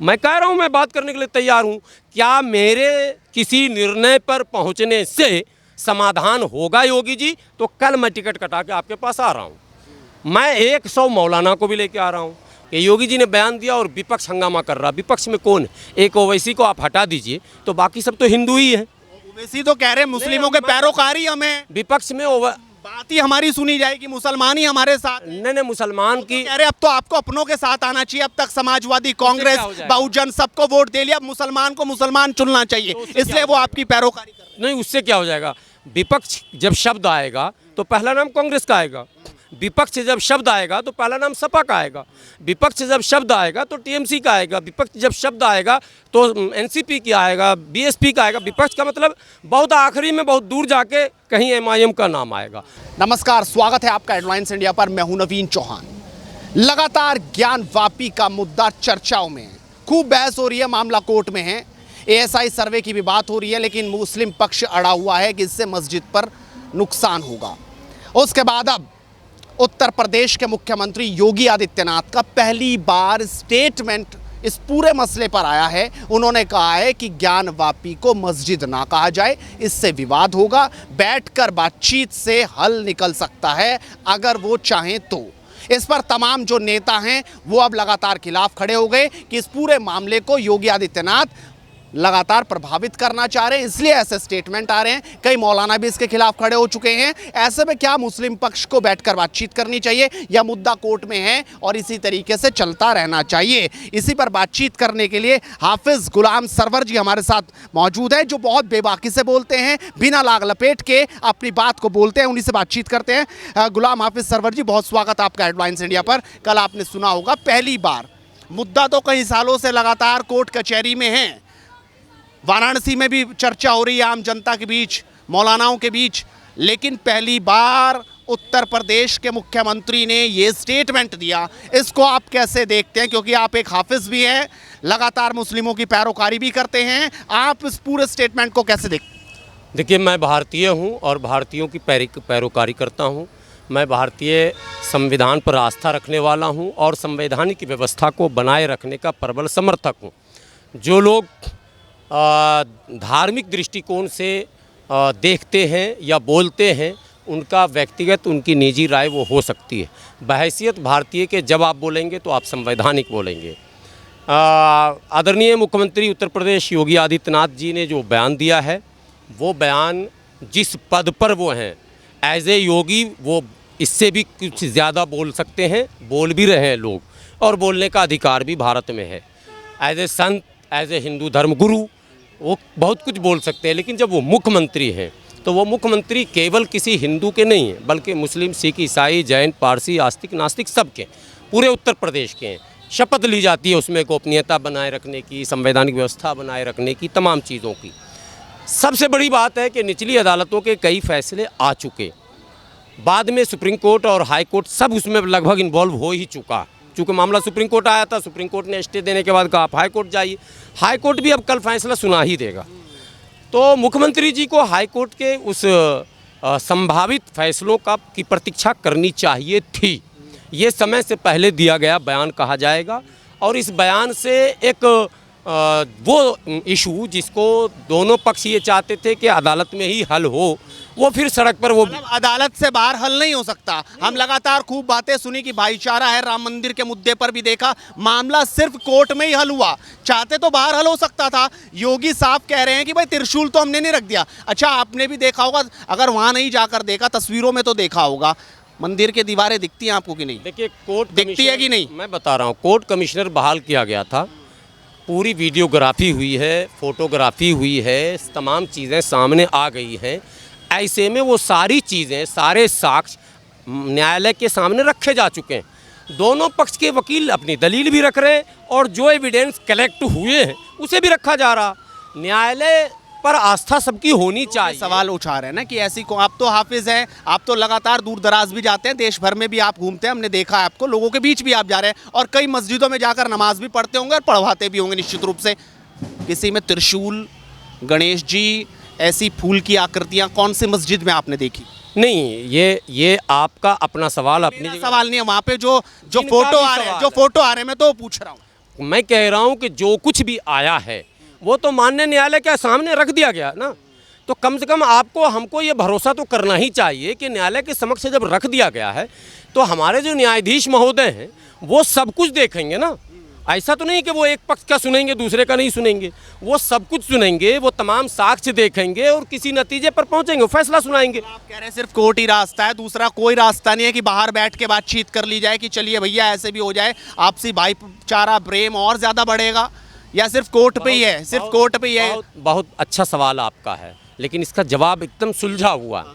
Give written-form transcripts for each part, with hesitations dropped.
मैं कह रहा हूं, मैं बात करने के लिए तैयार हूं। क्या मेरे किसी निर्णय पर पहुंचने से समाधान होगा योगी जी, तो कल मैं टिकट कटा के आपके पास आ रहा हूं। मैं 100 मौलाना को भी लेके आ रहा हूं कि योगी जी ने बयान दिया और विपक्ष हंगामा कर रहा। विपक्ष में कौन है? एक ओवैसी को आप हटा दीजिए तो बाकी सब तो हिंदू ही है। ओवैसी तो कह रहे हैं मुस्लिमों के पैरोकारी हमें, विपक्ष में बात ही हमारी सुनी जाएगी, मुसलमान ही हमारे साथ। नहीं, मुसलमान की कह रहे अब तो आपको अपनों के साथ आना चाहिए। अब तक समाजवादी, कांग्रेस, बहुजन सबको वोट दे लिया, अब मुसलमान को मुसलमान चुनना चाहिए, इसलिए वो आपकी पैरोकारी कर रहे हैं। नहीं, उससे क्या हो जाएगा? विपक्ष जब शब्द आएगा तो पहला नाम कांग्रेस का आएगा। विपक्ष जब शब्द आएगा तो पहला नाम सपा का आएगा। विपक्ष जब शब्द आएगा तो टीएमसी का आएगा। विपक्ष जब शब्द आएगा तो एनसीपी की आएगा, बीएसपी का आएगा। विपक्ष का मतलब बहुत आखिरी में, बहुत दूर जाके कहीं एमआईएम का नाम आएगा। नमस्कार, स्वागत है आपका हेडलाइंस इंडिया पर। मैं हूं नवीन चौहान। लगातार ज्ञानवापी का मुद्दा चर्चाओं में है, खूब बहस हो रही है, मामला कोर्ट में है, एएसआई सर्वे की भी बात हो रही है, लेकिन मुस्लिम पक्ष अड़ा हुआ है कि इससे मस्जिद पर नुकसान होगा। उसके बाद अब उत्तर प्रदेश के मुख्यमंत्री योगी आदित्यनाथ का पहली बार स्टेटमेंट इस पूरे मसले पर आया है। उन्होंने कहा है कि ज्ञानवापी को मस्जिद ना कहा जाए, इससे विवाद होगा, बैठकर बातचीत से हल निकल सकता है अगर वो चाहें तो। इस पर तमाम जो नेता हैं वो अब लगातार खिलाफ खड़े हो गए कि इस पूरे मामले को योगी आदित्यनाथ लगातार प्रभावित करना चाह रहे हैं, इसलिए ऐसे स्टेटमेंट आ रहे हैं। कई मौलाना भी इसके खिलाफ खड़े हो चुके हैं। ऐसे में क्या मुस्लिम पक्ष को बैठकर बातचीत करनी चाहिए या मुद्दा कोर्ट में है और इसी तरीके से चलता रहना चाहिए? इसी पर बातचीत करने के लिए हाफिज गुलाम सरवर जी हमारे साथ मौजूद है, जो बहुत बेबाकी से बोलते हैं, बिना लाग लपेट के अपनी बात को बोलते हैं। उन्हीं से बातचीत करते हैं। गुलाम हाफिज सरवर जी, बहुत स्वागत आपका हेडलाइंस इंडिया पर। कल आपने सुना होगा, पहली बार, मुद्दा तो कई सालों से लगातार कोर्ट कचहरी में है, वाराणसी में भी चर्चा हो रही है आम जनता के बीच, मौलानाओं के बीच, लेकिन पहली बार उत्तर प्रदेश के मुख्यमंत्री ने ये स्टेटमेंट दिया। इसको आप कैसे देखते हैं? क्योंकि आप एक हाफिज भी हैं, लगातार मुस्लिमों की पैरोकारी भी करते हैं, आप इस पूरे स्टेटमेंट को कैसे देखते हैं? देखिए, मैं भारतीय हूं और भारतीयों की पैरोकारी करता हूं। मैं भारतीय संविधान पर आस्था रखने वाला हूं और संवैधानिक व्यवस्था को बनाए रखने का प्रबल समर्थक हूं। जो लोग धार्मिक दृष्टिकोण से देखते हैं या बोलते हैं, उनका व्यक्तिगत, उनकी निजी राय वो हो सकती है। बहैसियत भारतीय के जब आप बोलेंगे तो आप संवैधानिक बोलेंगे। आदरणीय मुख्यमंत्री उत्तर प्रदेश योगी आदित्यनाथ जी ने जो बयान दिया है, वो बयान जिस पद पर वो हैं एज ए योगी, वो इससे भी कुछ ज़्यादा बोल सकते हैं, बोल भी रहे हैं लोग, और बोलने का अधिकार भी भारत में है। As a Sant, as a Hindu धर्म गुरु, वो बहुत कुछ बोल सकते हैं। लेकिन जब वो मुख्यमंत्री हैं तो वो मुख्यमंत्री केवल किसी हिंदू के नहीं हैं, बल्कि मुस्लिम, सिख, ईसाई, जैन, पारसी, आस्तिक, नास्तिक सब के, पूरे उत्तर प्रदेश के हैं। शपथ ली जाती है उसमें गोपनीयता बनाए रखने की, संवैधानिक व्यवस्था बनाए रखने की, तमाम चीज़ों की। सबसे बड़ी बात है कि निचली अदालतों के कई फैसले आ चुके, बाद में सुप्रीम कोर्ट और हाई कोर्ट सब उसमें लगभग इन्वॉल्व हो ही चुका। चूँकि मामला सुप्रीम कोर्ट आया था, सुप्रीम कोर्ट ने स्टे देने के बाद कहा आप हाई कोर्ट जाइए। हाई कोर्ट भी अब कल फैसला सुना ही देगा। तो मुख्यमंत्री जी को हाई कोर्ट के उस संभावित फैसलों की प्रतीक्षा करनी चाहिए थी। ये समय से पहले दिया गया बयान कहा जाएगा, और इस बयान से एक वो इशू जिसको दोनों पक्ष ये चाहते थे कि अदालत में ही हल हो, वो फिर सड़क पर, वो अदालत से बाहर हल नहीं हो सकता। हम लगातार खूब बातें सुनी कि भाईचारा है, राम मंदिर के मुद्दे पर भी देखा, मामला सिर्फ कोर्ट में ही हल हुआ। चाहते तो बाहर हल हो सकता था। योगी साहब कह रहे हैं कि भाई त्रिशूल तो हमने नहीं रख दिया। अच्छा, आपने भी देखा होगा, अगर वहाँ नहीं जाकर देखा, तस्वीरों में तो देखा होगा, मंदिर की दीवारें दिखती हैं आपको कि नहीं? देखिए, कोर्ट दिखती है कि नहीं? मैं बता रहा हूँ, कोर्ट कमिश्नर बहाल किया गया था, पूरी वीडियोग्राफी हुई है, फोटोग्राफी हुई है, तमाम चीज़ें सामने आ गई हैं। ऐसे में वो सारी चीज़ें, सारे साक्ष्य न्यायालय के सामने रखे जा चुके हैं। दोनों पक्ष के वकील अपनी दलील भी रख रहे हैं और जो एविडेंस कलेक्ट हुए हैं उसे भी रखा जा रहा। न्यायालय पर आस्था सबकी होनी चाहिए। सवाल उठा रहे हैं ना कि ऐसी को, आप तो हाफिज हैं, आप तो लगातार दूर दराज भी जाते हैं, देश भर में भी आप घूमते हैं, हमने देखा है आपको, लोगों के बीच भी आप जा रहे हैं और कई मस्जिदों में जाकर नमाज भी पढ़ते होंगे और पढ़वाते भी होंगे निश्चित रूप से। किसी में त्रिशूल, गणेश जी, ऐसी फूल की आकृतियां कौन सी मस्जिद में आपने देखी? नहीं, ये आपका अपना सवाल, अपनी सवाल नहीं है। वहाँ पे जो फोटो आ रहे हैं, जो फोटो आ रहे हैं, मैं तो पूछ रहा हूँ। मैं कह रहा हूँ कि जो कुछ भी आया है वो तो माननीय न्यायालय के सामने रख दिया गया ना, तो कम से कम आपको हमको ये भरोसा तो करना ही चाहिए कि न्यायालय के समक्ष जब रख दिया गया है तो हमारे जो न्यायाधीश महोदय हैं वो सब कुछ देखेंगे ना। ऐसा तो नहीं कि वो एक पक्ष का सुनेंगे दूसरे का नहीं सुनेंगे, वो सब कुछ सुनेंगे, वो तमाम साक्ष्य देखेंगे और किसी नतीजे पर पहुंचेंगे, फैसला सुनाएंगे। आप कह रहे हैं सिर्फ कोर्ट ही रास्ता है, दूसरा कोई रास्ता नहीं है कि बाहर बैठ के बातचीत कर ली जाए कि चलिए भैया ऐसे भी हो जाए, आपसी भाईचारा प्रेम और ज़्यादा बढ़ेगा, या सिर्फ कोर्ट पे ही है, सिर्फ कोर्ट पे ही है? बहुत अच्छा सवाल आपका है, लेकिन इसका जवाब एकदम सुलझा हुआ।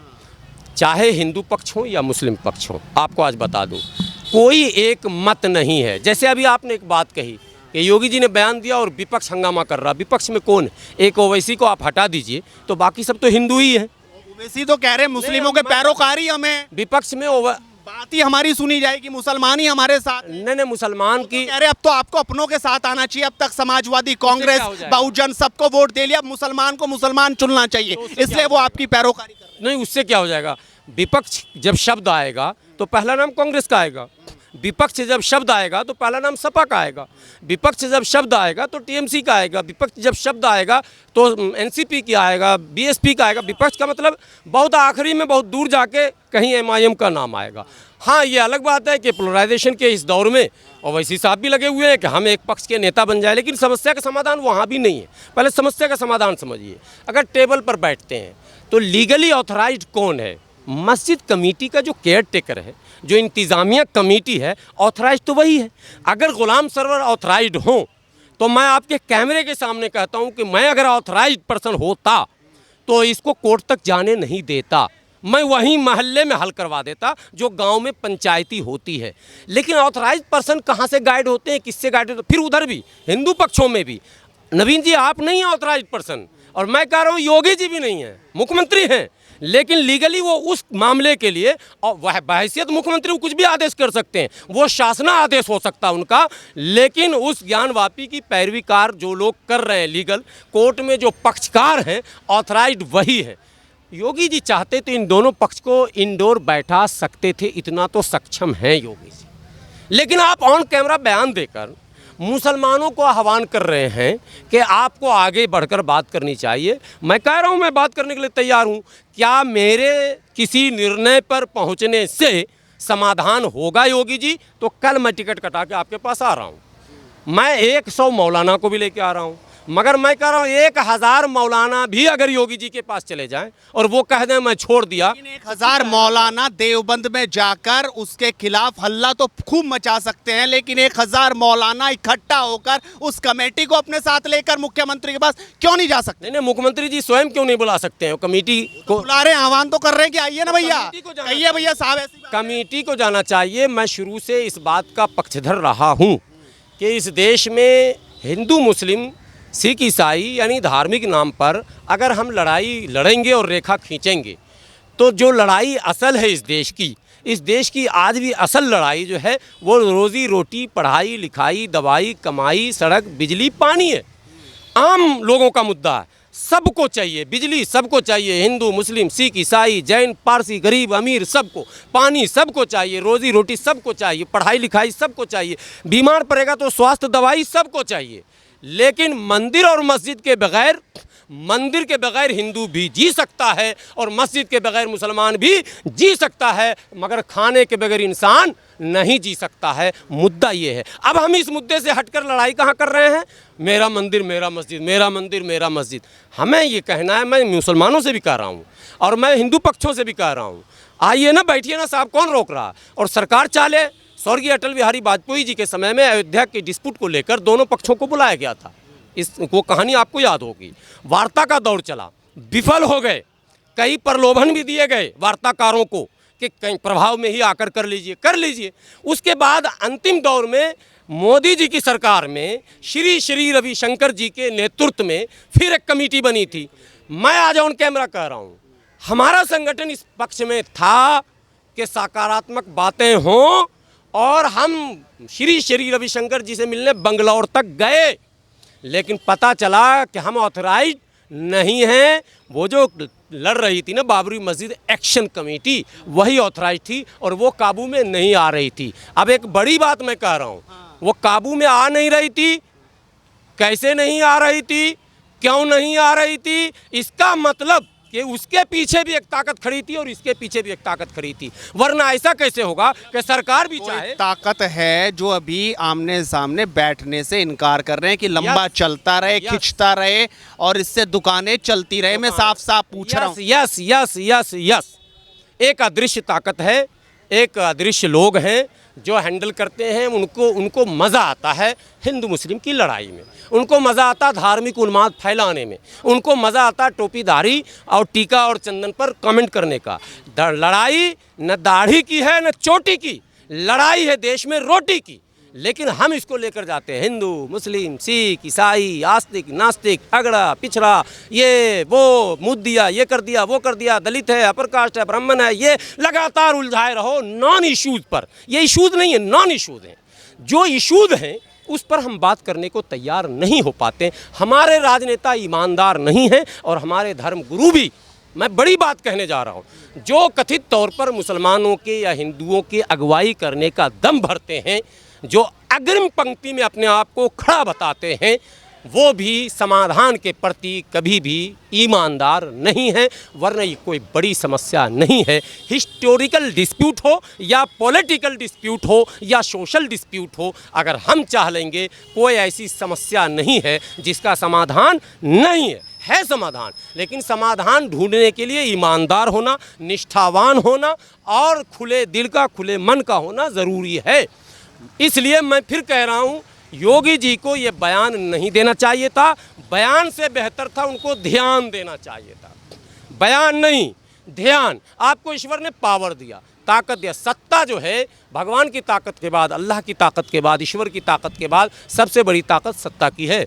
चाहे हिंदू पक्ष हो या मुस्लिम पक्ष हो, आपको आज बता दूं कोई एक मत नहीं है। जैसे अभी आपने एक बात कही कि योगी जी ने बयान दिया और विपक्ष हंगामा कर रहा, विपक्ष में कौन है? एक ओवैसी को आप हटा दीजिए तो बाकी सब तो हिंदू ही है। ओवैसी तो कह रहे हैं मुस्लिमों के पैरोकारी हमें, विपक्ष में बात ही हमारी सुनी जाएगी, मुसलमान ही हमारे साथ। नहीं मुसलमान की कह रहे अब तो आपको अपनों के साथ आना चाहिए, अब तक समाजवादी, कांग्रेस, बहुजन सबको वोट दे लिया, अब मुसलमान को मुसलमान चुनना चाहिए, इसलिए वो आपकी पैरोकारी कर रहे हैं। नहीं, उससे क्या हो जाएगा? विपक्ष जब शब्द आएगा तो पहला नाम कांग्रेस का आएगा, विपक्ष जब शब्द आएगा तो पहला नाम सपा का आएगा, विपक्ष जब शब्द आएगा तो टीएमसी का आएगा, विपक्ष जब शब्द आएगा तो एनसीपी का आएगा, बीएसपी का आएगा। विपक्ष का मतलब बहुत आखिरी में, बहुत दूर जाके कहीं एमआईएम का नाम आएगा। हाँ, ये अलग बात है कि पोलराइजेशन के इस दौर में ओवैसी साहब भी लगे हुए हैं कि हम एक पक्ष के नेता बन जाए, लेकिन समस्या का समाधान वहाँ भी नहीं है। पहले समस्या का समाधान समझिए। अगर टेबल पर बैठते हैं तो लीगली ऑथराइज्ड कौन है? मस्जिद कमेटी का जो केयर टेकर है, जो इंतज़ामिया कमेटी है, ऑथराइज तो वही है। अगर गुलाम सरवर ऑथराइज्ड हो तो मैं आपके कैमरे के सामने कहता हूं कि मैं अगर ऑथराइज्ड पर्सन होता तो इसको कोर्ट तक जाने नहीं देता, मैं वहीं मोहल्ले में हल करवा देता जो गांव में पंचायती होती है। लेकिन ऑथराइज्ड पर्सन कहां से गाइड होते हैं, किससे गाइड होते हैं? फिर उधर भी हिंदू पक्षों में भी नवीन जी आप नहीं हैं ऑथराइज्ड पर्सन, और मैं कह रहा हूँ योगी जी भी नहीं है, मुख्यमंत्री हैं, लेकिन लीगली वो उस मामले के लिए और वह बहैसियत मुख्यमंत्री वो कुछ भी आदेश कर सकते हैं, वो शासना आदेश हो सकता है उनका, लेकिन उस ज्ञानवापी की पैरवीकार जो लोग कर रहे हैं लीगल कोर्ट में जो पक्षकार हैं ऑथराइज्ड वही है। योगी जी चाहते तो इन दोनों पक्ष को इंडोर बैठा सकते थे, इतना तो सक्षम हैं योगी जी, लेकिन आप ऑन कैमरा बयान देकर मुसलमानों को आह्वान कर रहे हैं कि आपको आगे बढ़कर बात करनी चाहिए। मैं कह रहा हूं मैं बात करने के लिए तैयार हूं। क्या मेरे किसी निर्णय पर पहुंचने से समाधान होगा योगी जी? तो कल मैं टिकट कटा के आपके पास आ रहा हूं। मैं 100 मौलाना को भी लेके आ रहा हूं, मगर मैं कह रहा हूँ 1000 मौलाना भी अगर योगी जी के पास चले जाएं और वो कह दें मैं छोड़ दिया। 1000 मौलाना देवबंद में जाकर उसके खिलाफ हल्ला तो खूब मचा सकते हैं, लेकिन 1000 मौलाना इकट्ठा होकर उस कमेटी को अपने साथ लेकर मुख्यमंत्री के पास क्यों नहीं जा सकते? नहीं, मुख्यमंत्री जी स्वयं क्यों नहीं बुला सकते हैं? कमेटी को बुला रहे हैं, आह्वान तो कर रहे हैं कि आइए ना भैया, आइए भैया साहब। कमेटी को जाना चाहिए। मैं शुरू से इस बात का पक्षधर रहा हूँ कि इस देश में हिंदू मुस्लिम सिख ईसाई यानी धार्मिक नाम पर अगर हम लड़ाई लड़ेंगे और रेखा खींचेंगे तो जो लड़ाई असल है इस देश की आज भी असल लड़ाई जो है वो रोज़ी रोटी, पढ़ाई लिखाई, दवाई, कमाई, सड़क, बिजली, पानी है। आम लोगों का मुद्दा है, सबको चाहिए बिजली, सबको चाहिए, हिंदू मुस्लिम सिख ईसाई जैन पारसी गरीब अमीर सबको, पानी सबको चाहिए, रोज़ी रोटी सबको चाहिए, पढ़ाई लिखाई सबको चाहिए, बीमार पड़ेगा तो स्वास्थ्य दवाई सबको चाहिए। लेकिन मंदिर और मस्जिद के बगैर, मंदिर के बगैर हिंदू भी जी सकता है और मस्जिद के बगैर मुसलमान भी जी सकता है, मगर खाने के बगैर इंसान नहीं जी सकता है। मुद्दा ये है। अब हम इस मुद्दे से हटकर लड़ाई कहाँ कर रहे हैं? मेरा मंदिर मेरा मस्जिद, मेरा मंदिर मेरा मस्जिद। हमें ये कहना है, मैं मुसलमानों से भी कह रहा हूँ और मैं हिंदू पक्षों से भी कह रहा हूँ, आइए ना, बैठिए ना साहब, कौन रोक रहा? और सरकार चाले, स्वर्गीय अटल बिहारी वाजपेयी जी के समय में अयोध्या के डिस्प्यूट को लेकर दोनों पक्षों को बुलाया गया था। वो कहानी आपको याद होगी। वार्ता का दौर चला, विफल हो गए, कई प्रलोभन भी दिए गए वार्ताकारों को कि कहीं प्रभाव में ही आकर कर लीजिए। उसके बाद अंतिम दौर में मोदी जी की सरकार में श्री रविशंकर जी के नेतृत्व में फिर एक कमेटी बनी थी। मैं आज ऑन कैमरा कह रहा हूँ, हमारा संगठन इस पक्ष में था कि सकारात्मक बातें हों और हम श्री रविशंकर जी से मिलने बंगलौर तक गए, लेकिन पता चला कि हम ऑथराइज्ड नहीं हैं। वो जो लड़ रही थी ना बाबरी मस्जिद एक्शन कमेटी, वही ऑथराइज थी और वो काबू में नहीं आ रही थी। अब एक बड़ी बात मैं कह रहा हूँ, वो काबू में आ नहीं रही थी। कैसे नहीं आ रही थी, क्यों नहीं आ रही थी, इसका मतलब कि उसके पीछे भी एक ताकत खड़ी थी और इसके पीछे भी एक ताकत खड़ी थी। वरना ऐसा कैसे होगा कि सरकार भी चाहे। ताकत है जो अभी आमने सामने बैठने से इनकार कर रहे हैं कि लंबा चलता रहे, खिंचता रहे और इससे दुकानें चलती रहे। मैं साफ साफ पूछ रहा हूँ। यस यस यस यस, एक अदृश्य ताकत है, एक अदृश्य लोग हैं जो हैंडल करते हैं। उनको मज़ा आता है हिंदू मुस्लिम की लड़ाई में, उनको मज़ा आता धार्मिक उन्माद फैलाने में, उनको मज़ा आता टोपीदारी और टीका और चंदन पर कमेंट करने का। लड़ाई न दाढ़ी की है न चोटी की, लड़ाई है देश में रोटी की। लेकिन हम इसको लेकर जाते हैं हिंदू मुस्लिम सिख ईसाई आस्तिक नास्तिक अगड़ा पिछड़ा, ये वो मुद्द दिया, ये कर दिया वो कर दिया, दलित है अपर कास्ट है ब्राह्मण है, ये लगातार उलझाए रहो नॉन इश्यूज़ पर। ये इश्यूज़ नहीं है, नॉन इश्यूज़ हैं। जो इश्यूज़ हैं उस पर हम बात करने को तैयार नहीं हो पाते। हमारे राजनेता ईमानदार नहीं हैं और हमारे धर्म गुरु भी, मैं बड़ी बात कहने जा रहा हूँ, जो कथित तौर पर मुसलमानों के या हिंदुओं की अगुवाई करने का दम भरते हैं, जो अग्रिम पंक्ति में अपने आप को खड़ा बताते हैं, वो भी समाधान के प्रति कभी भी ईमानदार नहीं है। वरना ये कोई बड़ी समस्या नहीं है। हिस्टोरिकल डिस्प्यूट हो या पॉलिटिकल डिस्प्यूट हो या सोशल डिस्प्यूट हो, अगर हम चाह लेंगे कोई ऐसी समस्या नहीं है जिसका समाधान नहीं है समाधान। लेकिन समाधान ढूंढने के लिए ईमानदार होना, निष्ठावान होना और खुले दिल का खुले मन का होना ज़रूरी है। इसलिए मैं फिर कह रहा हूँ, योगी जी को ये बयान नहीं देना चाहिए था। बयान से बेहतर था उनको ध्यान देना चाहिए था। बयान नहीं, ध्यान। आपको ईश्वर ने पावर दिया, ताकत दिया। सत्ता जो है भगवान की ताकत के बाद, अल्लाह की ताकत के बाद, ईश्वर की ताकत के बाद सबसे बड़ी ताकत सत्ता की है।